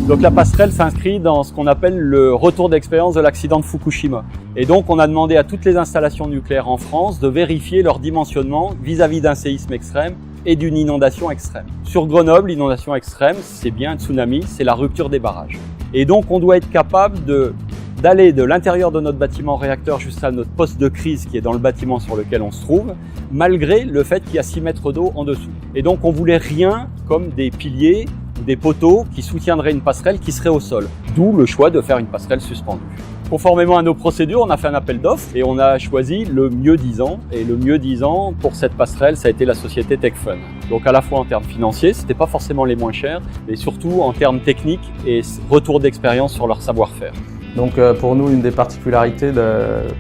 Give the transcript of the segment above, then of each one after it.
Donc la passerelle s'inscrit dans ce qu'on appelle le retour d'expérience de l'accident de Fukushima. Et donc on a demandé à toutes les installations nucléaires en France de vérifier leur dimensionnement vis-à-vis d'un séisme extrême et d'une inondation extrême. Sur Grenoble, l'inondation extrême, c'est bien un tsunami, c'est la rupture des barrages. Et donc on doit être capable d'aller de l'intérieur de notre bâtiment réacteur jusqu'à notre poste de crise qui est dans le bâtiment sur lequel on se trouve, malgré le fait qu'il y a 6 mètres d'eau en dessous. Et donc on voulait rien comme des piliers ou des poteaux qui soutiendraient une passerelle qui serait au sol. D'où le choix de faire une passerelle suspendue. Conformément à nos procédures, on a fait un appel d'offres et on a choisi le mieux disant. Et le mieux disant pour cette passerelle, ça a été la société Techfun. Donc à la fois en termes financiers, c'était pas forcément les moins chers, mais surtout en termes techniques et retour d'expérience sur leur savoir-faire. Donc pour nous, une des particularités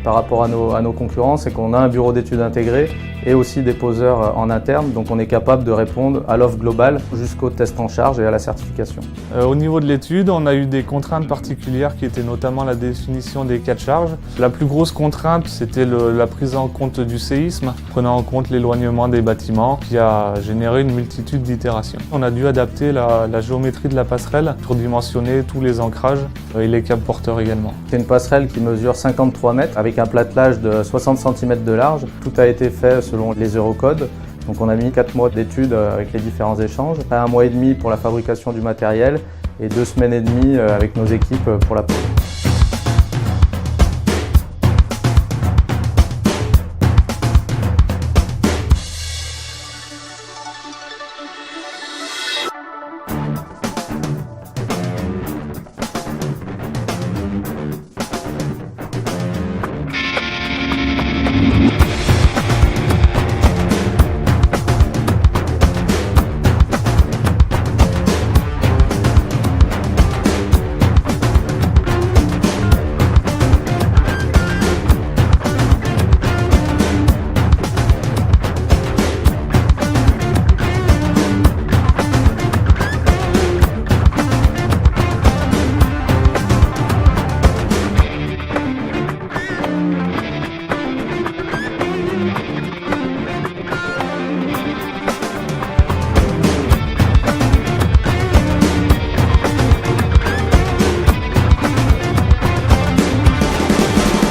par rapport à nos concurrents, c'est qu'on a un bureau d'études intégré et aussi des poseurs en interne. Donc on est capable de répondre à l'offre globale jusqu'au test en charge et à la certification. Au niveau de l'étude, on a eu des contraintes particulières qui étaient notamment la définition des cas de charge. La plus grosse contrainte, c'était la prise en compte du séisme, prenant en compte l'éloignement des bâtiments qui a généré une multitude d'itérations. On a dû adapter la géométrie de la passerelle pour dimensionner tous les ancrages et les câbles porteurs également. C'est une passerelle qui mesure 53 mètres avec un platelage de 60 cm de large. Tout a été fait selon les Eurocodes. Donc on a mis 4 mois d'études avec les différents échanges, 1 mois et demi pour la fabrication du matériel et 2 semaines et demie avec nos équipes pour la pose.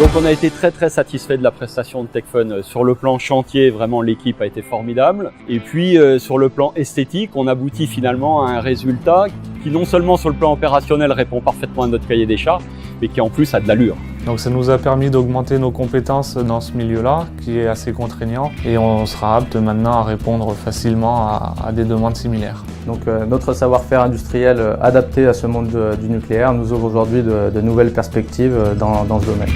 Donc on a été très satisfait de la prestation de Techfun. Sur le plan chantier, vraiment l'équipe a été formidable. Et puis sur le plan esthétique, on aboutit finalement à un résultat qui non seulement sur le plan opérationnel répond parfaitement à notre cahier des charges, mais qui en plus a de l'allure. Donc ça nous a permis d'augmenter nos compétences dans ce milieu-là, qui est assez contraignant, et on sera apte maintenant à répondre facilement à des demandes similaires. Donc notre savoir-faire industriel adapté à ce monde du nucléaire nous ouvre aujourd'hui de nouvelles perspectives dans ce domaine.